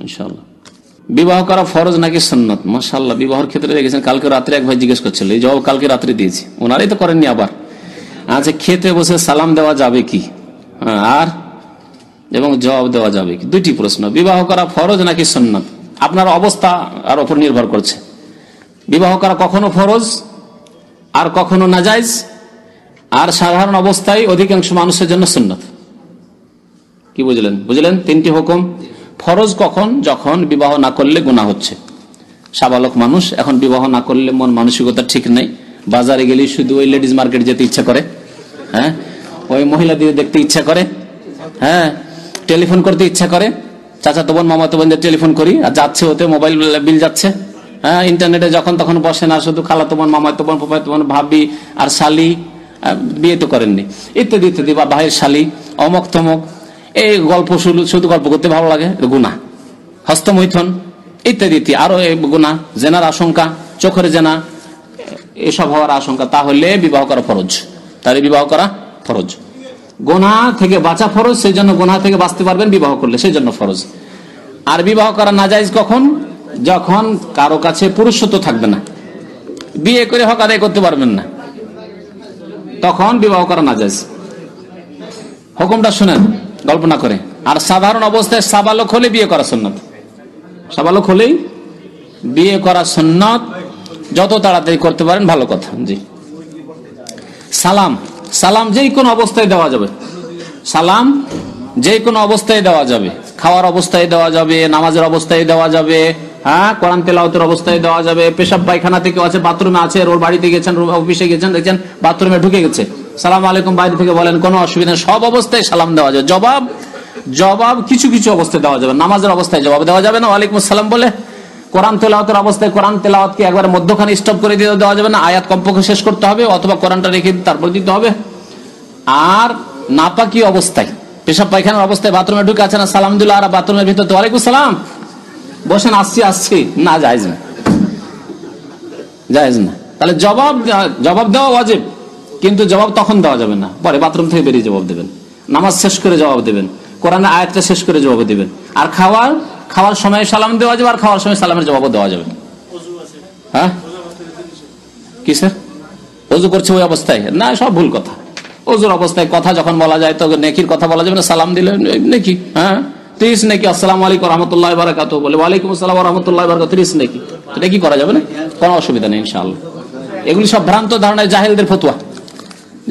ইনশাআল্লাহ। বিবাহ করা ফরজ নাকি সুন্নাত? মাশাআল্লাহ, বিবাহের ক্ষেত্রে দেখেছেন, কালকে রাত্রে এক ভাই জিজ্ঞেস করছিল, এই জবাব কালকে রাত্রে দিয়েছি, ওনারাই তো করেননি আবার। আচ্ছা, খেতে বসে সালাম দেওয়া যাবে কি, আর এবং জবাব দেওয়া যাবে কি, দুইটি প্রশ্ন। বিবাহ করা ফরজ নাকি সুন্নাত, আপনার অবস্থা আর উপর নির্ভর করছে। বিবাহ করা কখনো ফরজ আর কখনো নাজায়েজ, আর সাধারণ অবস্থায় অধিকাংশ মানুষের জন্য সুন্নাত। কি বুঝলেন? বুঝলেন তিনটি হুকুম। ফরজ কখন? যখন বিবাহ না করলে গুনাহ হচ্ছে। সাবালক মানুষ এখন বিবাহ না করলে মন মানসিকতা ঠিক নেই, বাজারে গেলে শুধু ওই লেডিজ মার্কেট যেতে ইচ্ছা করে, হ্যাঁ, ওই মহিলাদের দেখতে ইচ্ছা করে, হ্যাঁ, টেলিফোন করতে ইচ্ছা করে, চাচাতো বোন মামাতো বোনদের টেলিফোন করি, আর যাচ্ছে ওতে মোবাইল বিল যাচ্ছে, হ্যাঁ, ইন্টারনেটে যখন তখন বসেন, আর শুধু খালাতো বোন মামাতো বোন ফুফাতো বোন ভাবি আর শালি, বিয়ে তো করেননি, ইত্যাদি ইত্যাদি, বা ভাইয়ের শালি অমক তমক, এই গল্প শুধু গল্প করতে ভালো লাগে, গুনাহ। হস্তমৈথুন ইত্যাদি ইত্যাদি, আরো গুনাহ, জেনার আশঙ্কা, চোখের জেনা, এসব হওয়ার আশঙ্কা, তাহলে বিবাহ করা ফরজ। তাহলে বিবাহ করা ফরজ। গুনাহ থেকে বাঁচা ফরজ, সেই জন্য গুনাহ থেকে বাঁচতে পারবেন বিবাহ করলে, সেই জন্য ফরজ। আর বিবাহ করা নাজায়েজ কখন? যখন কারো কাছে পুরুষত্ব থাকবে না, বিয়ে করে হক আদায় করতে পারবেন না, তখন বিবাহ করা নাজায়েজ। হুকুমটা শুনেন, গল্প না করে। আর সাধারণ অবস্থায় সাবালক হলে বিয়ে করা সুন্নাত, সাবালক হলেই বিয়ে করা সুন্নাত, যত তাড়াতাড়ি করতে পারেন ভালো কথা। জি। সালাম, সালাম যে কোনো অবস্থায় দেওয়া যাবে, সালাম যে কোনো অবস্থায় দেওয়া যাবে, খাওয়ার অবস্থায় দেওয়া যাবে, নামাজের অবস্থায় দেওয়া যাবে, হ্যাঁ, কোরআন তেলাওয়াতের অবস্থায় দেওয়া যাবে, পেশাব পায়খানা থেকে আছে, বাথরুমে আছে, ওর বাড়িতে গেছেন, অফিসে গেছেন, দেখছেন বাথরুমে ঢুকে গেছে, সালাম আলাইকুম বাইরে থেকে বলেন, কোনো অসুবিধা নেই, সব অবস্থায় সালাম দেওয়া যাবে। জবাব কিছু কিছু অবস্থায় দেওয়া যাবে, নামাজের অবস্থায় জবাব দেওয়া যাবে না ওয়ালাইকুম আসসালাম বলে। কোরআন তেলাওয়াতের অবস্থায় কোরআন তেলাওয়াতকে একবার মধ্যখানে স্টপ করে দিয়ে দেওয়া যাবে না, আয়াত কমপক্ষে শেষ করতে হবে, অথবা কোরআনটা রেখে তারপর দিতে হবে। আর নাপাকি অবস্থায়, পেশাব পায়খানার অবস্থায় বাথরুমে ঢুকে আছে না, সালাম দিল, আর বাথরুমের ভিতর ওয়ালাইকুম সালাম, বসেন, আসছি না, জায়েজ না, জায়েজ না। তাহলে জবাব দেওয়া ওয়াজিব, কিন্তু জবাব তখন দেওয়া যাবে না, পরে বাথরুম থেকে বেরিয়ে জবাব দেবেন, নামাজ শেষ করে জবাব দেবেন, কোরআনের আয়াতটা শেষ করে জবাব দিবেন। আর খাওয়ার সময় সালাম দেওয়া যাবে, আর খাওয়ার সময় সালামের জবাবও দেওয়া যাবে। হ্যাঁ, কি স্যার? ওযু করছে ওই অবস্থায়? না, সব ভুল কথা। ওযুর অবস্থায় কথা যখন বলা যায়, তো নেকির কথা বলা যাবে না, সালাম দিলে নেকি, হ্যাঁ, 30 নেকি, আসসালামু আলাইকুম রাহমাতুল্লাহি ওয়া বারাকাতুহু বলে ওয়ালাইকুম আসসালাম ওয়া রাহমাতুল্লাহি ওয়া বারাকাতুহু, 30 নেকি, এটা কি করা যাবে না, কোনো অসুবিধা নেই ইনশাআল্লাহ। এগুলি সব ভ্রান্ত ধারণা, জাহেলদের ফতোয়া,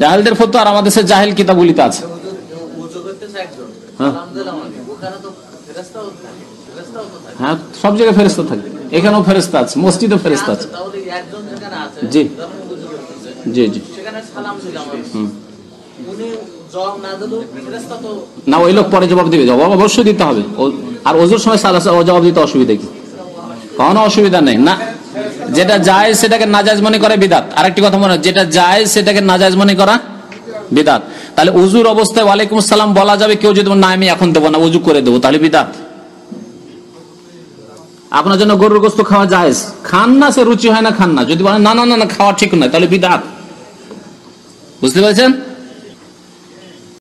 জাহেলদের ফতোয়া, আর আমাদের জাহেল কিতাবগুলিতে আছে। হ্যাঁ, সব জায়গায় ফেরেশতা থাকে, এখানেও ফেরেশতা আছে, মসজিদেও ফেরেশতা আছে। জি জি জি, না, ওই লোক পরে জবাব দিবে, জবাব অবশ্যই দিতে হবে। আর ওযুর সময় জবাব দিতে অসুবিধা কি? কোনো অসুবিধা নেই না। যেটা জায়েজ সেটাকে নাজায়েজ মনে করে বিদআত। আরেকটি কথা মনে, যেটা জায়েজ সেটাকে নাজায়েজ মনে করা বিদআত। তাহলে ওযুর অবস্থায় ওয়ালাইকুম আসসালাম বলা যাবে, কেউ যদি না আমি এখন দেবো না, ওযু করে দেবো, তাহলে বিদআত। আপনার জন্য গরুর গোশত খাওয়া জায়েজ, খান না, সে রুচি হয় না, খান না, যদি বলেন না না না খাওয়া ঠিক নয়, তাহলে বিদআত। বুঝতে পেরেছেন?